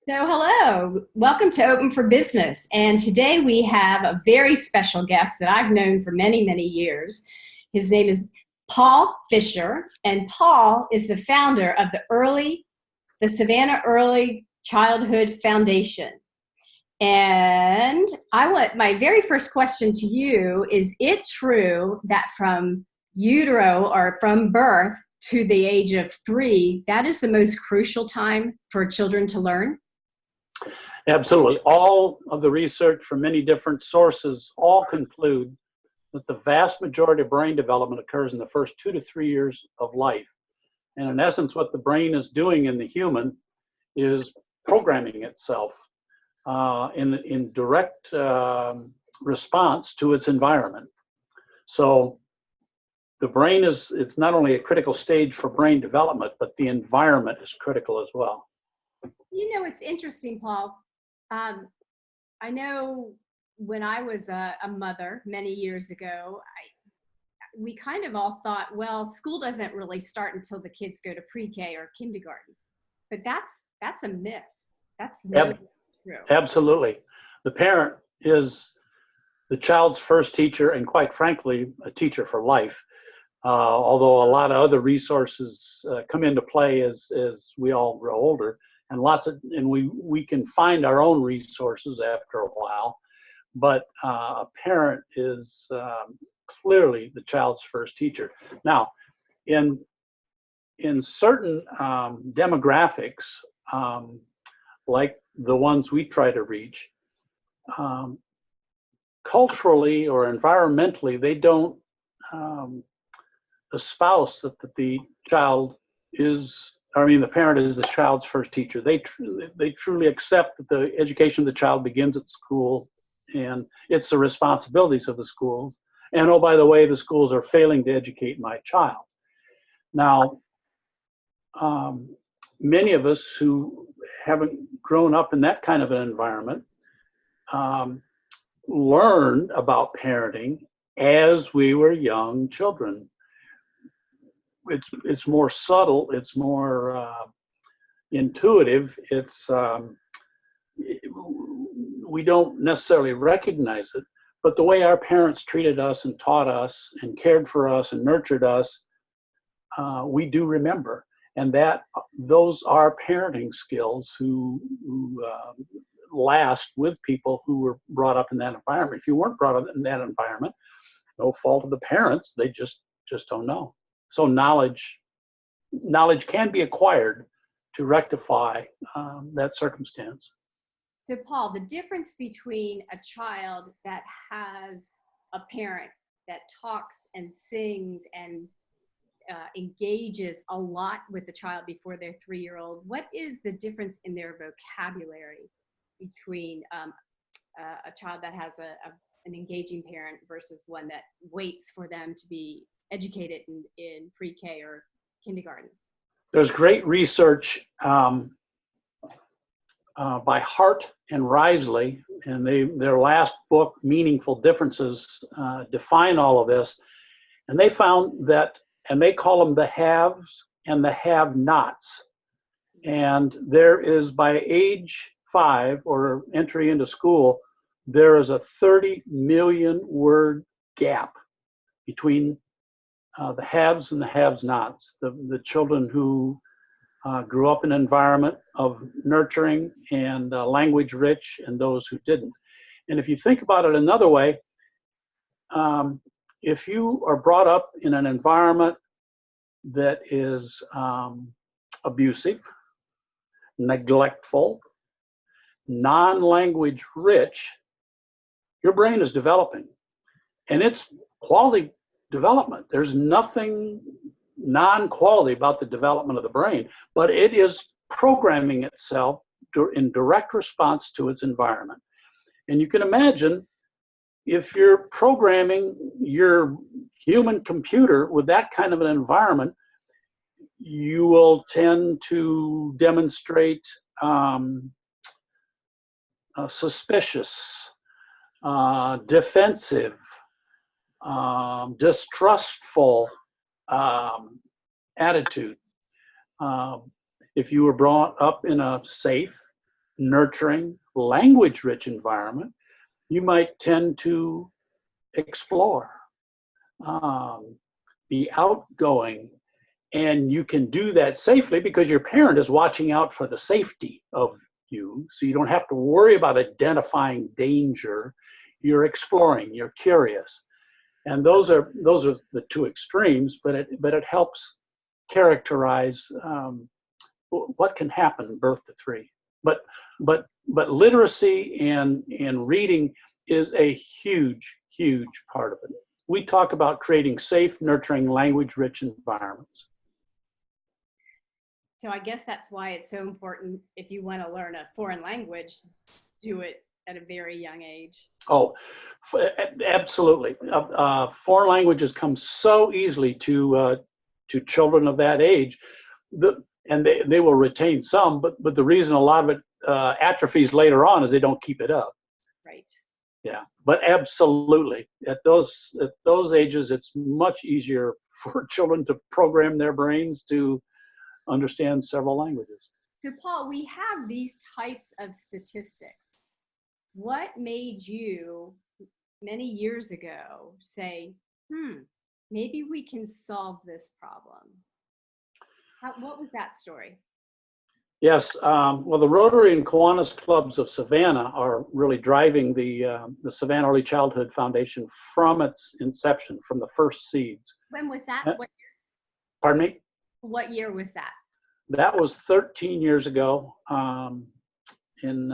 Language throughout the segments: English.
So, hello, welcome to Open for Business. And today we have a very special guest that I've known for many, many years. His name is Paul Fisher, and Paul is the founder of the Savannah Early Childhood Foundation. And my very first question to you is it true that from utero or from birth to the age of 3, that is the most crucial time for children to learn? Absolutely. All of the research from many different sources all conclude that the vast majority of brain development occurs in the first 2 to 3 years of life. And in essence, what the brain is doing in the human is programming itself in direct response to its environment. So the brain it's not only a critical stage for brain development, but the environment is critical as well. You know, it's interesting, Paul. I know when I was a mother many years ago, we kind of all thought, well, school doesn't really start until the kids go to pre-K or kindergarten. But that's a myth. That's not true. Absolutely. The parent is the child's first teacher and, quite frankly, a teacher for life. Although a lot of other resources come into play as we all grow older. And we can find our own resources after a while, but a parent is clearly the child's first teacher. Now, in certain demographics, like the ones we try to reach, culturally or environmentally, they don't espouse that the parent is the child's first teacher. They truly accept that the education of the child begins at school, and it's the responsibilities of the schools. And oh, by the way, the schools are failing to educate my child. Now, many of us who haven't grown up in that kind of an environment learned about parenting as we were young children. It's more subtle, it's more intuitive, we don't necessarily recognize it, but the way our parents treated us and taught us and cared for us and nurtured us, we do remember. And those are parenting skills who last with people who were brought up in that environment. If you weren't brought up in that environment, no fault of the parents, they just don't know. So knowledge can be acquired to rectify that circumstance. So, Paul, the difference between a child that has a parent that talks and sings and engages a lot with the child before they're 3-year-old, what is the difference in their vocabulary between a child that has an engaging parent versus one that waits for them to be educated in pre-K or kindergarten? There's great research by Hart and Risley, and their last book, Meaningful Differences, define all of this. And they found that, and they call them the haves and the have-nots. And there is, by age 5 or entry into school, there is a 30 million word gap between the haves and the have-nots, the children who grew up in an environment of nurturing and language rich, and those who didn't. And if you think about it another way, if you are brought up in an environment that is abusive, neglectful, non-language rich, your brain is developing. And it's quality development. There's nothing non-quality about the development of the brain, but it is programming itself in direct response to its environment. And you can imagine if you're programming your human computer with that kind of an environment, you will tend to demonstrate suspicious, defensive, distrustful attitude. If you were brought up in a safe, nurturing, language-rich environment, you might tend to explore, be outgoing, and you can do that safely because your parent is watching out for the safety of you, so you don't have to worry about identifying danger. You're exploring, you're curious. And those are the two extremes, but it helps characterize what can happen birth to 3. But literacy and reading is a huge part of it. We talk about creating safe, nurturing, language-rich environments. So I guess that's why it's so important, if you want to learn a foreign language, do it at a very young age. Oh, absolutely. Foreign languages come so easily to children of that age, and they will retain some, but the reason a lot of it atrophies later on is they don't keep it up. Right. Yeah, but absolutely, at those ages, it's much easier for children to program their brains to understand several languages. So Paul, we have these types of statistics. What made you, many years ago, say, maybe we can solve this problem? What was that story? Yes, well, the Rotary and Kiwanis clubs of Savannah are really driving the Savannah Early Childhood Foundation from its inception, from the first seeds. When was that? What year? Pardon me? What year was that? That was 13 years ago, in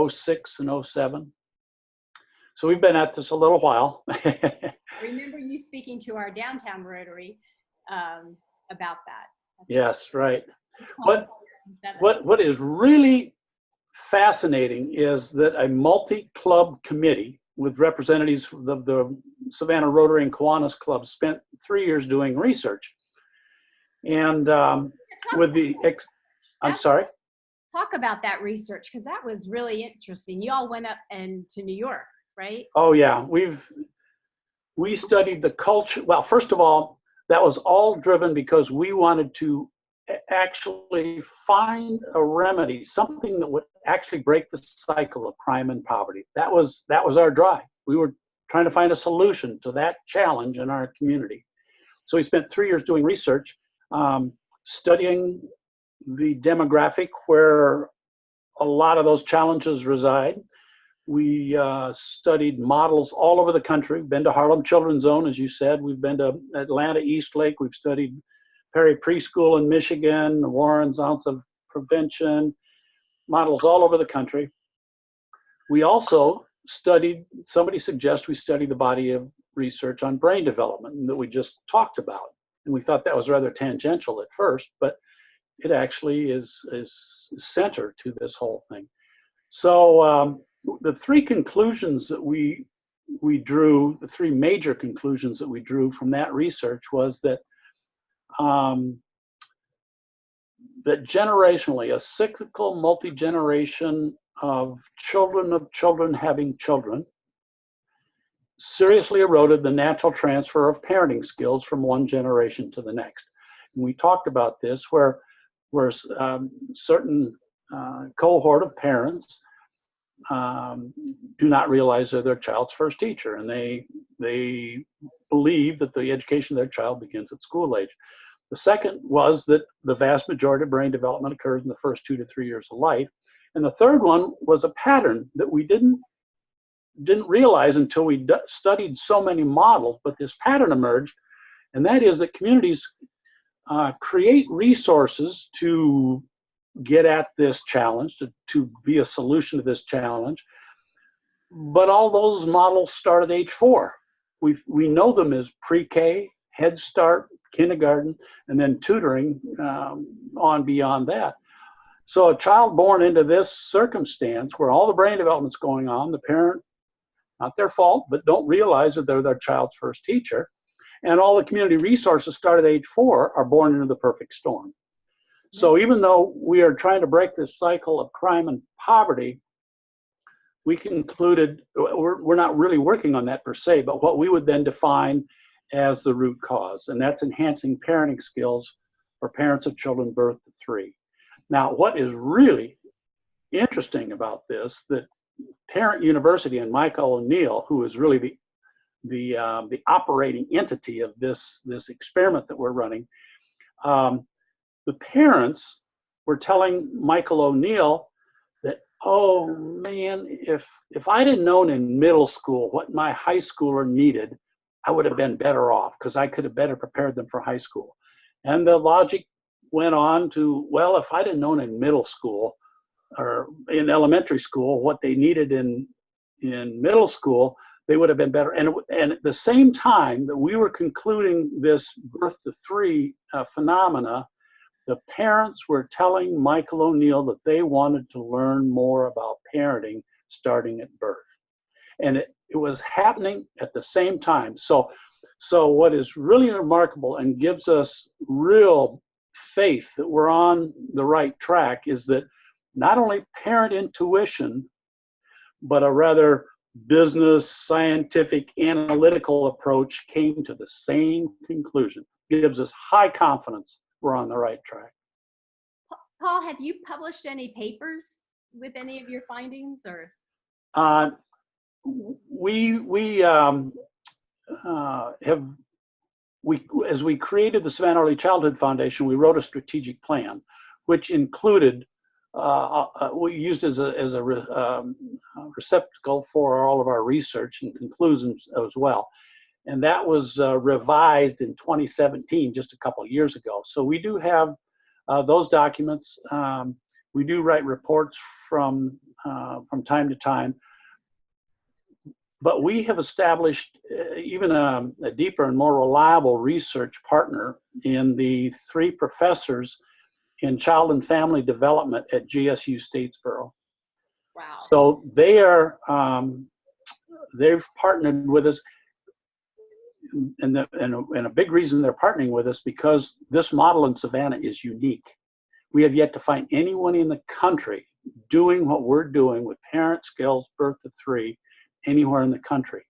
06 and 07. So we've been at this a little while. I remember you speaking to our downtown Rotary about that. Yes, right. What is really fascinating is that a multi-club committee with representatives of the Savannah Rotary and Kiwanis clubs spent 3 years doing research. And I'm sorry? Talk about that research, because that was really interesting. You all went up to New York, right? Oh yeah, we studied the culture. Well, first of all, that was all driven because we wanted to actually find a remedy, something that would actually break the cycle of crime and poverty. That was our drive. We were trying to find a solution to that challenge in our community. So we spent 3 years doing research, studying the demographic where a lot of those challenges reside. We studied models all over the country. We've been to Harlem Children's Zone, as you said. We've been to Atlanta Eastlake. We've studied Perry Preschool in Michigan, the Warren's Ounce of Prevention, models all over the country. We also studied, somebody suggested we study the body of research on brain development that we just talked about. And we thought that was rather tangential at first, but it actually is center to this whole thing. So the three conclusions that we drew, the three major conclusions that we drew from that research was that that generationally, a cyclical multi-generation of children having children seriously eroded the natural transfer of parenting skills from one generation to the next. And we talked about this where certain cohort of parents do not realize they're their child's first teacher, and they believe that the education of their child begins at school age. The second was that the vast majority of brain development occurs in the first 2 to 3 years of life. And the third one was a pattern that we didn't realize until we studied so many models, but this pattern emerged, and that is that communities create resources to get at this challenge, to be a solution to this challenge. But all those models start at age 4. We know them as pre-K, Head Start, kindergarten, and then tutoring on beyond that. So a child born into this circumstance where all the brain development's going on, the parent, not their fault, but don't realize that they're their child's first teacher, and all the community resources start at age 4 are born into the perfect storm. So even though we are trying to break this cycle of crime and poverty, we concluded we're not really working on that per se, but what we would then define as the root cause, and that's enhancing parenting skills for parents of children birth to 3. Now, what is really interesting about this that Parent University and Michael O'Neill, who is really the operating entity of this experiment that we're running, the parents were telling Michael O'Neill that, oh man, if I didn't known in middle school what my high schooler needed, I would have been better off because I could have better prepared them for high school. And the logic went on to, well, if I'd have known in middle school or in elementary school what they needed in middle school, they would have been better. And at the same time that we were concluding this birth to three phenomena, the parents were telling Michael O'Neill that they wanted to learn more about parenting starting at birth. And it was happening at the same time. So what is really remarkable and gives us real faith that we're on the right track is that not only parent intuition, but a rather business, scientific, analytical approach came to the same conclusion. It gives us high confidence we're on the right track. Paul, have you published any papers with any of your findings, or? As we created the Savannah Early Childhood Foundation, we wrote a strategic plan, which included, we used as a receptacle for all of our research and conclusions as well. And that was revised in 2017, just a couple of years ago. So we do have those documents. We do write reports from time to time. But we have established even a deeper and more reliable research partner in the three professors in child and family development at GSU Statesboro. Wow. So they've partnered with us. And a big reason they're partnering with us because this model in Savannah is unique. We have yet to find anyone in the country doing what we're doing with parent skills birth to three anywhere in the country.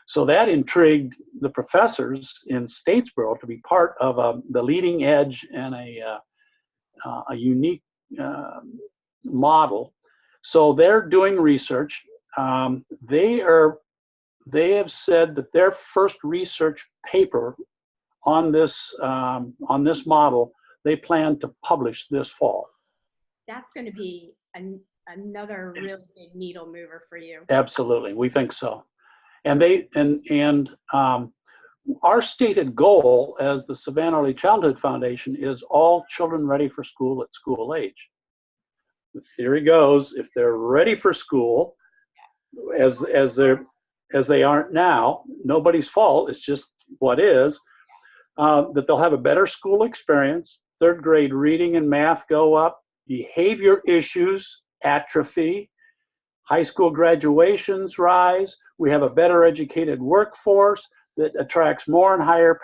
So that intrigued the professors in Statesboro to be part of the leading edge and a unique model. So they're doing research. They have said that their first research paper on this model they plan to publish this fall. That's going to be another really big needle mover for you. Absolutely, we think so. And our stated goal as the Savannah Early Childhood Foundation is all children ready for school at school age. The theory goes, if they're ready for school, as they aren't now, nobody's fault, it's just what is, that they'll have a better school experience, third grade reading and math go up, behavior issues atrophy, high school graduations rise, we have a better educated workforce that attracts more and higher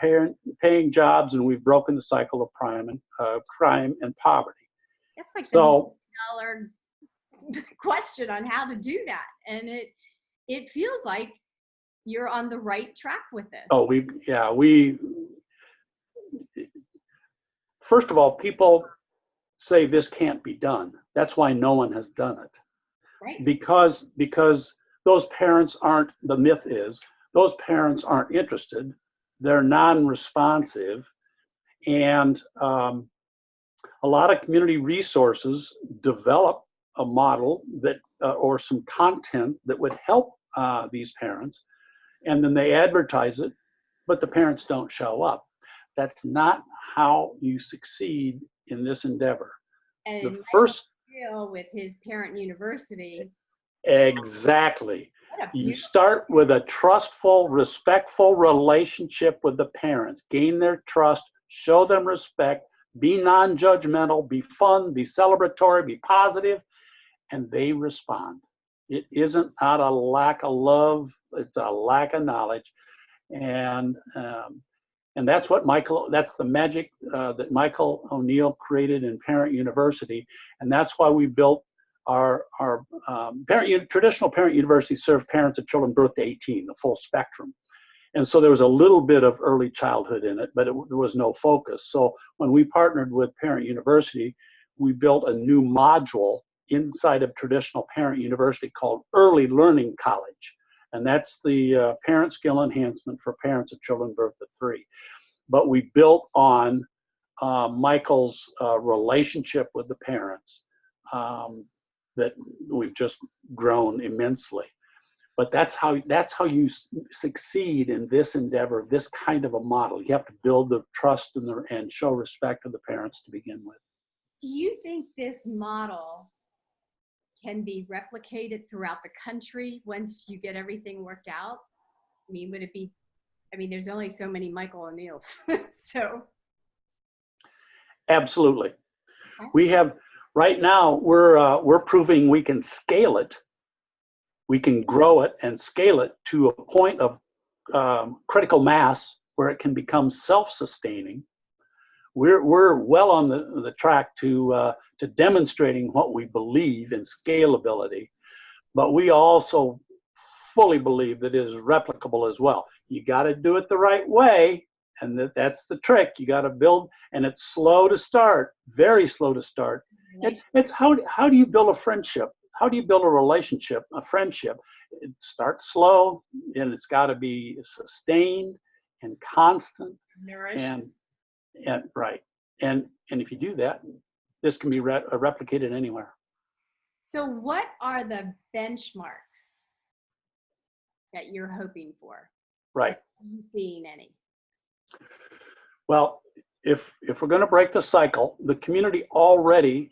paying jobs, and we've broken the cycle of crime and poverty. That's like the $1 question on how to do that, and it feels like you're on the right track with this. Oh, first of all, people say this can't be done. That's why no one has done it. Right. Because those parents aren't, the myth is, those parents aren't interested, they're non-responsive, and a lot of community resources develop a model that, or some content that would help these parents, and then they advertise it, but the parents don't show up. That's not how you succeed in this endeavor. And the first deal with his parent university. Exactly. You start with a trustful, respectful relationship with the parents. Gain their trust, show them respect, be non-judgmental, be fun, be celebratory, be positive, and they respond. It isn't out of lack of love, it's a lack of knowledge. And that's what that's the magic that Michael O'Neill created in Parent University. And that's why we built our traditional parent university served parents of children birth to 18, the full spectrum. And so there was a little bit of early childhood in it, but there was no focus. So when we partnered with Parent University, we built a new module inside of traditional parent university called Early Learning College. And that's the parent skill enhancement for parents of children birth to 3. But we built on Michael's relationship with the parents that we've just grown immensely. But that's how you succeed in this endeavor, this kind of a model. You have to build the trust and show respect of the parents to begin with. Do you think this model can be replicated throughout the country once you get everything worked out? I mean, would it be, I mean, there's only so many Michael O'Neills, so. Absolutely. We have, right now, we're proving we can scale it. We can grow it and scale it to a point of critical mass where it can become self-sustaining. We're well on the track to demonstrating what we believe in scalability, but we also fully believe that it is replicable as well. You got to do it the right way, and that's the trick. You got to build, and it's slow to start, very slow to start. It's how do you build a friendship? How do you build a relationship, a friendship? It starts slow, and it's got to be sustained and constant. Nourished. And right. And if you do that, this can be replicated anywhere. So what are the benchmarks that you're hoping for? Right. Are you seeing any? Well, if we're going to break the cycle, the community already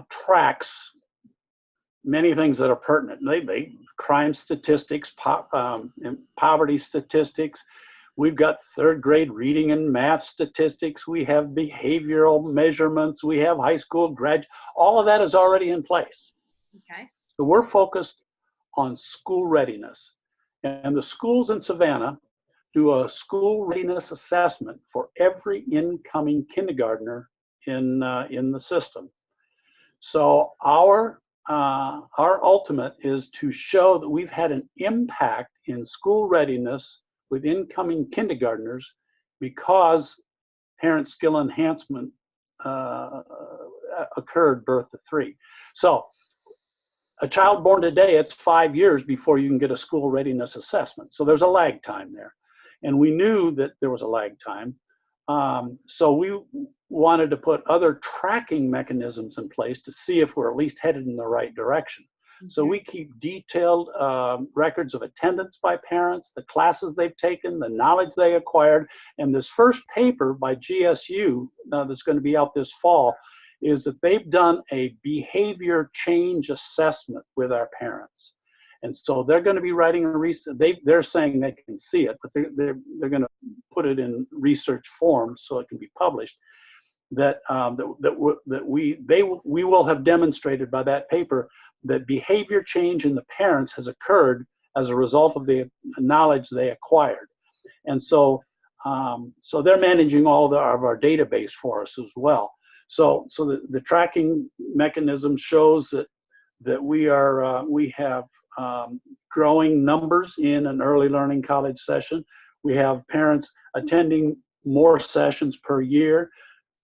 tracks many things that are pertinent. They crime statistics, poverty statistics. We've got 3rd grade reading and math statistics. We have behavioral measurements. We have high school graduate. All of that is already in place. Okay. So we're focused on school readiness. And the schools in Savannah do a school readiness assessment for every incoming kindergartner in the system. So our ultimate is to show that we've had an impact in school readiness with incoming kindergartners because parent skill enhancement occurred birth to 3. So a child born today, it's 5 years before you can get a school readiness assessment. So there's a lag time there. And we knew that there was a lag time. So we wanted to put other tracking mechanisms in place to see if we're at least headed in the right direction. Mm-hmm. So we keep detailed records of attendance by parents, the classes they've taken, the knowledge they acquired. And this first paper by GSU that's going to be out this fall is that they've done a behavior change assessment with our parents. And so they're going to be writing a research. They're saying they can see it, but they're going to put it in research form so it can be published. We will have demonstrated by that paper that behavior change in the parents has occurred as a result of the knowledge they acquired. And so they're managing all of our database for us as well. So the tracking mechanism shows that we have growing numbers in an early learning college session. We have parents attending more sessions per year,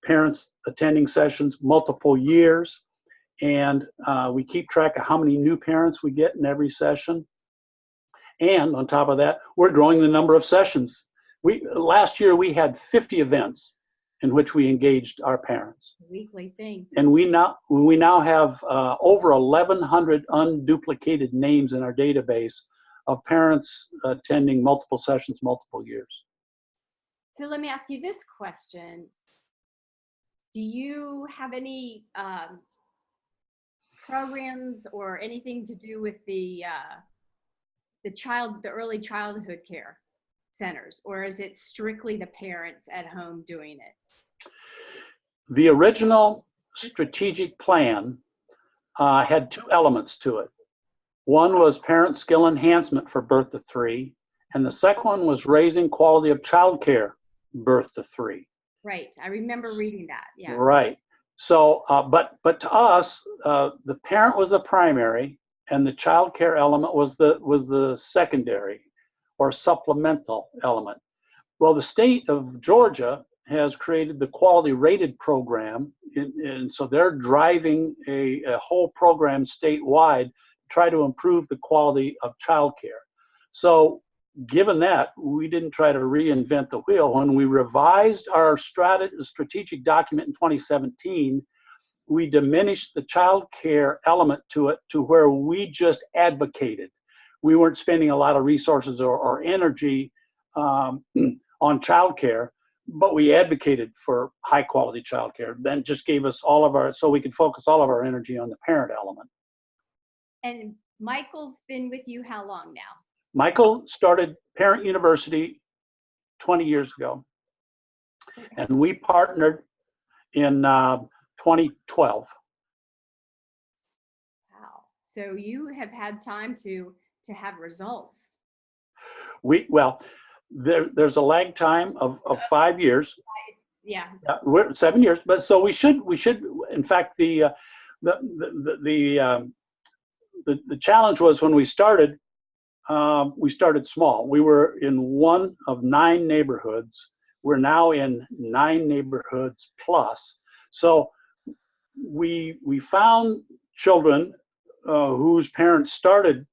parents attending sessions multiple years, and we keep track of how many new parents we get in every session. And on top of that, we're growing the number of sessions. Last year we had 50 events in which we engaged our parents. Weekly thing. And we now have over 1,100 unduplicated names in our database of parents attending multiple sessions, multiple years. So let me ask you this question. Do you have any programs or anything to do with the early childhood care centers, or is it strictly the parents at home doing it? The original strategic plan had 2 elements to it. One was parent skill enhancement for birth to 3, and the second one was raising quality of childcare birth to 3. Right, I remember reading that. Yeah. Right. So, but to us, the parent was the primary, and the childcare element was the secondary or supplemental element. Well, the state of Georgia has created the quality rated program, and so they're driving a whole program statewide to try to improve the quality of childcare. So given that, we didn't try to reinvent the wheel. When we revised our strategic document in 2017, we diminished the child care element to it to where we just advocated. We weren't spending a lot of resources or energy on child care, but we advocated for high quality child care. Then just gave us all of our, so we could focus all of our energy on the parent element. And Michael's been with you how long now? Michael started Parent University 20 years ago, and we partnered in 2012. Wow. So you have had time to have results. Well, there's a lag time of 5 years. Yeah. We're 7 years, but so we should. In fact, the challenge was when we started small. We were in one of 9 neighborhoods. We're now in 9 neighborhoods plus. So we found children whose parents started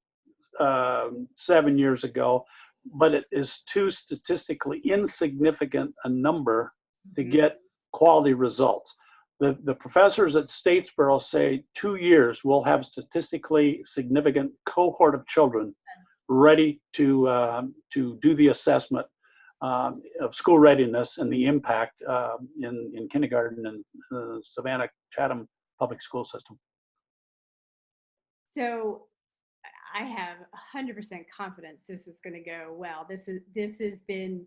7 years ago, but it is too statistically insignificant a number to get quality results. The professors at Statesboro say 2 years we'll have statistically significant cohort of children ready to do the assessment of school readiness and the impact in kindergarten and Savannah Chatham public school system. So I have 100% confidence this is going to go well. This has been,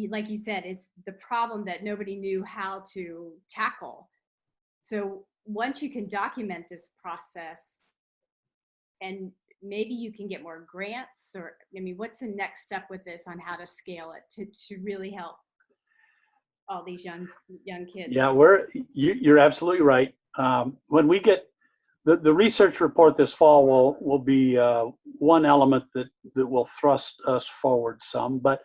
like you said, it's the problem that nobody knew how to tackle. So once you can document this process, and maybe you can get more grants, or I mean, what's the next step with this on how to scale it to really help all these young kids? Yeah, you're absolutely right. When we get the research report this fall will be one element that will thrust us forward some, but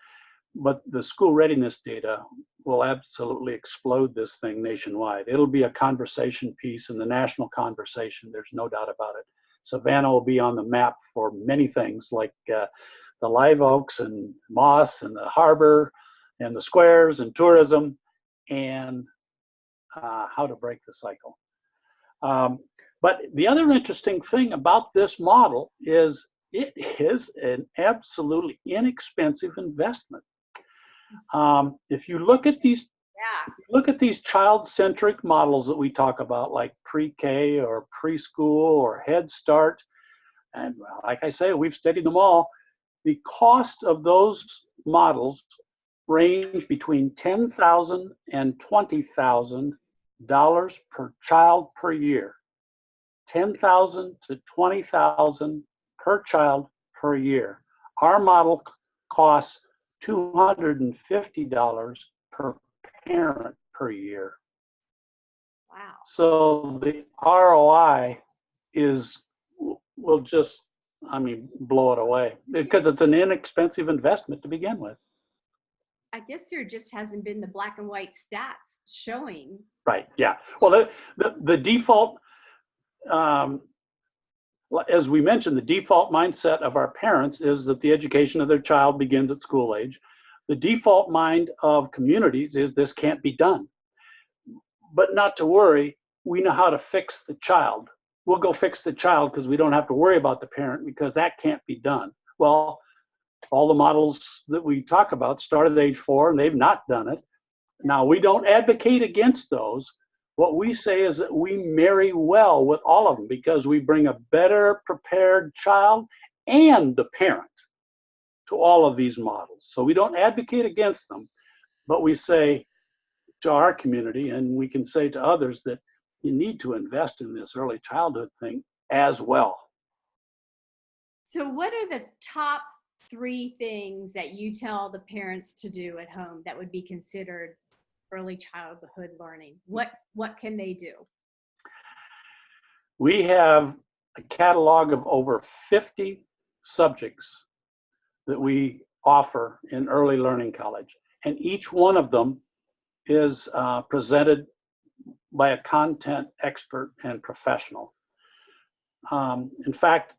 the school readiness data will absolutely explode this thing nationwide. It'll be a conversation piece in the national conversation. There's no doubt about it. Savannah will be on the map for many things like the live oaks and moss and the harbor and the squares and tourism and how to break the cycle. But the other interesting thing about this model is it is an absolutely inexpensive investment. If you look at these child-centric models that we talk about, like pre-K or preschool or Head Start, and like I say, we've studied them all. The cost of those models range between $10,000 and $20,000 per child per year. $10,000 to $20,000 per child per year. Our model costs $250 per parent per year. Wow. So the ROI will just, blow it away because it's an inexpensive investment to begin with. I guess there just hasn't been the black and white stats showing. Right, yeah. Well, the default, as we mentioned, the default mindset of our parents is that the education of their child begins at school age. The default mind of communities is this can't be done. But not to worry, we know how to fix the child. We'll go fix the child because we don't have to worry about the parent because that can't be done. Well, all the models that we talk about start at age 4 and they've not done it. Now, we don't advocate against those. What we say is that we marry well with all of them because we bring a better prepared child and the parent to all of these models. So we don't advocate against them, but we say to our community, and we can say to others, that you need to invest in this early childhood thing as well. So what are the top 3 things that you tell the parents to do at home that would be considered early childhood learning? What can they do? We have a catalog of over 50 subjects that we offer in early learning college, and each one of them is presented by a content expert and professional. In fact,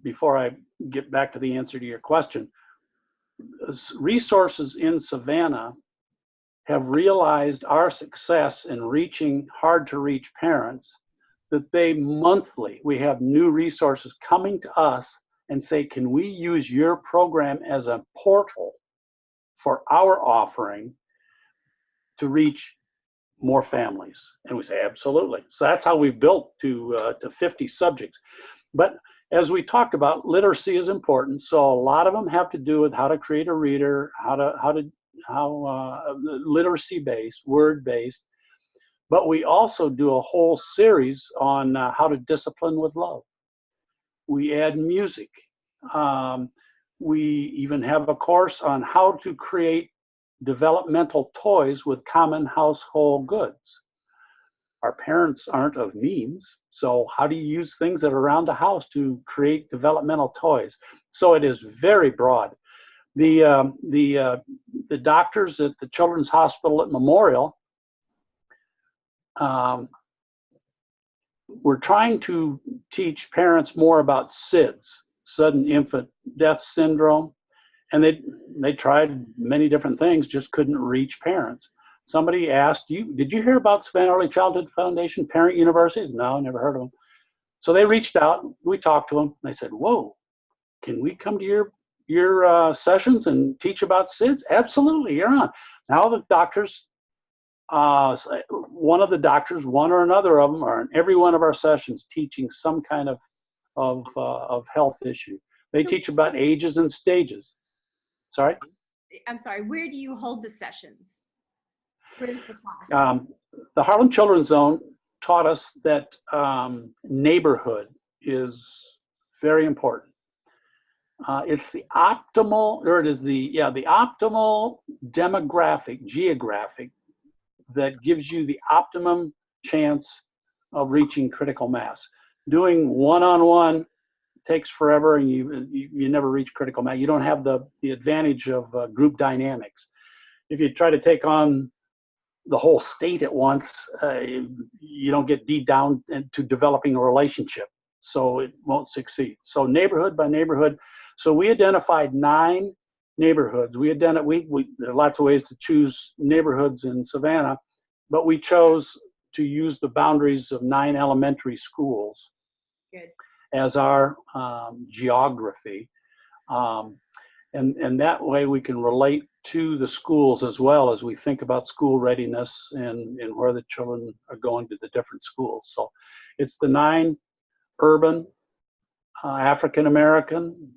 before I get back to the answer to your question, resources in Savannah have realized our success in reaching hard to reach parents, that they monthly, we have new resources coming to us and say, can we use your program as a portal for our offering to reach more families? And we say, absolutely. So that's how we've built to 50 subjects. But as we talked about, literacy is important. So a lot of them have to do with how to create a reader, how literacy based, word based. But we also do a whole series on how to discipline with love. We add music. We even have a course on how to create developmental toys with common household goods. Our parents aren't of means, so how do you use things that are around the house to create developmental toys? So it is very broad. The doctors at the Children's Hospital at Memorial, we're trying to teach parents more about SIDS, sudden infant death syndrome, and they tried many different things, just couldn't reach parents. Somebody asked you, did you hear about Savannah Early Childhood Foundation Parent Universities? No, never heard of them. So they reached out, we talked to them, and they said, whoa, can we come to your sessions and teach about SIDS? Absolutely, you're on. Now the doctors, one of the doctors, one or another of them, are in every one of our sessions teaching some kind of health issue. They teach about ages and stages. Sorry? I'm sorry, where do you hold the sessions? Where's the class? The Harlem Children's Zone taught us that neighborhood is very important. It's the optimal, or it is the optimal demographic, geographic, that gives you the optimum chance of reaching critical mass. Doing one-on-one takes forever, and you never reach critical mass. You don't have the advantage of group dynamics. If you try to take on the whole state at once, you don't get deep down into developing a relationship, so it won't succeed. So neighborhood by neighborhood. So we identified 9 neighborhoods. There are lots of ways to choose neighborhoods in Savannah, but we chose to use the boundaries of 9 elementary schools. Good. As our geography. And that way we can relate to the schools as well as we think about school readiness and where the children are going to the different schools. So it's the 9 urban, African American,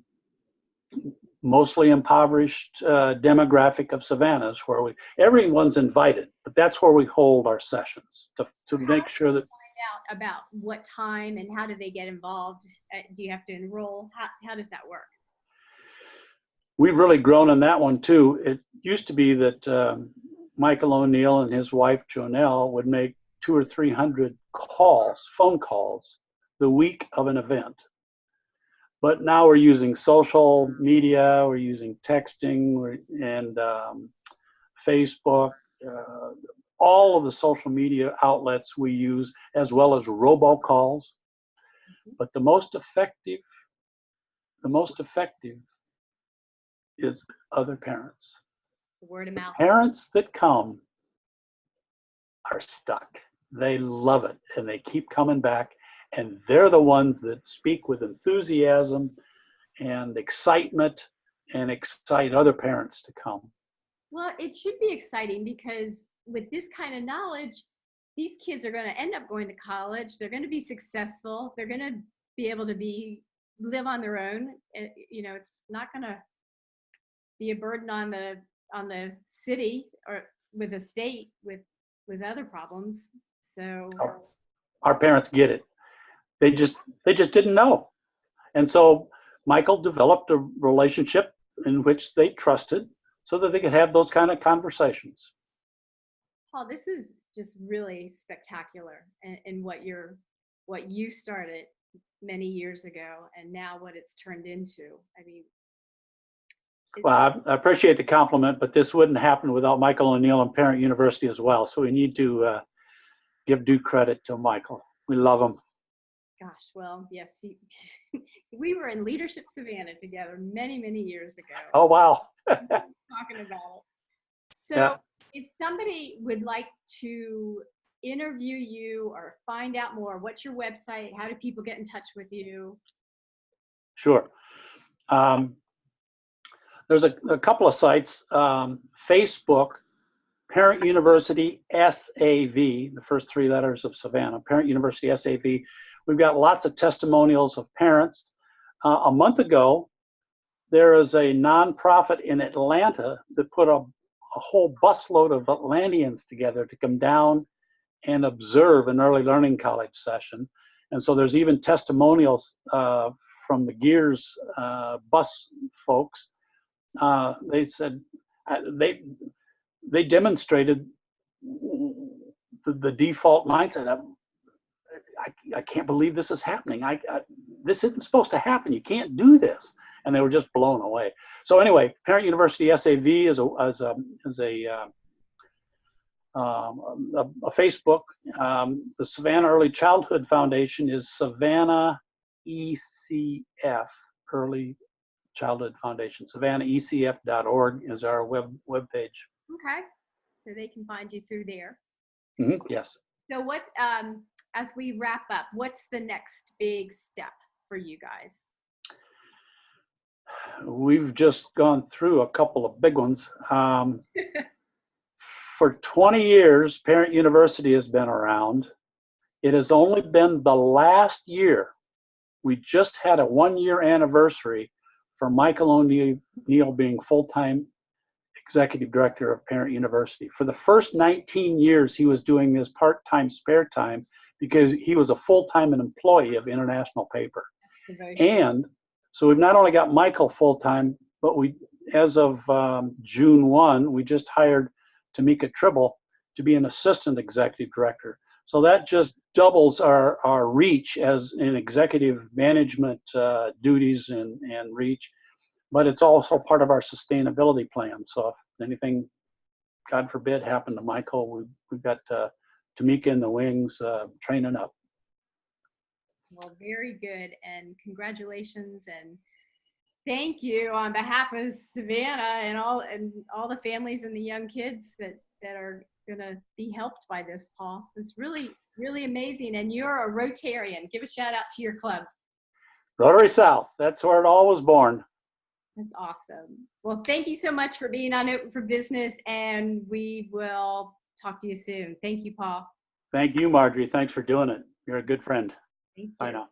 mostly impoverished demographic of Savannah, where everyone's invited, but that's where we hold our sessions to make sure that. Find out about what time and how do they get involved? Do you have to enroll? How does that work? We've really grown in that one too. It used to be that Michael O'Neill and his wife Jonelle would make 200 or 300 phone calls, the week of an event. But now we're using social media, we're using texting, and Facebook, all of the social media outlets we use, as well as robocalls. But the most effective is other parents. Word of mouth. Parents that come are stuck. They love it, and they keep coming back, and they're the ones that speak with enthusiasm and excitement and excite other parents to come. Well, it should be exciting because with this kind of knowledge, these kids are going to end up going to college. They're going to be successful. They're going to be able to live on their own. It's not going to be a burden on the city or with the state with other problems. So our parents get it. They just didn't know. And so Michael developed a relationship in which they trusted so that they could have those kind of conversations. Paul, this is just really spectacular in what you started many years ago and now what it's turned into. I mean, It's, Well, I appreciate the compliment, but this wouldn't happen without Michael O'Neill and Parent University as well. So we need to give due credit to Michael. We love him. gosh, well, yes, we were in Leadership Savannah together many, many years ago. Oh, wow. Talking about it. So Yeah. if somebody would like to interview you or find out more, what's your website? How do people get in touch with you? Sure. There's a couple of sites. Facebook, Parent University SAV, the first three letters of Savannah, Parent University SAV. We've got lots of testimonials of parents. A month ago, there is a nonprofit in Atlanta that put a whole busload of Atlanteans together to come down and observe an early learning college session. And so there's even testimonials from the Gears bus folks. They said they demonstrated the default mindset of, I can't believe this is happening. This isn't supposed to happen. You can't do this. And they were just blown away. So anyway, Parent University SAV is a Facebook. The Savannah Early Childhood Foundation is Savannah ECF, Early Childhood Foundation. SavannahECF.org is our web page. Okay, so they can find you through there. Mm-hmm. Yes. So what, as we wrap up, what's the next big step for you guys? We've just gone through a couple of big ones. For 20 years, Parent University has been around. It has only been the last year. We just had a 1-year anniversary for Michael O'Neill being full-time executive director of Parent University. For the first 19 years, he was doing this part-time spare time because he was a full-time employee of International Paper. And so we've not only got Michael full-time, but we, as of June 1, we just hired Tamika Tribble to be an assistant executive director. So that just doubles our reach as in executive management duties and reach, but it's also part of our sustainability plan. So if anything, God forbid, happened to Michael, we've got Tamika in the wings training up. Well, very good, and congratulations, and thank you on behalf of Savannah and all the families and the young kids that are going to be helped by this, Paul. It's really, really amazing, and you're a Rotarian. Give a shout out to your club. Rotary South, that's where it all was born. That's awesome. Well, thank you so much for being on Open for Business, and we will talk to you soon. Thank you, Paul. Thank you, Marjorie. Thanks for doing it. You're a good friend. Thank you. Bye now.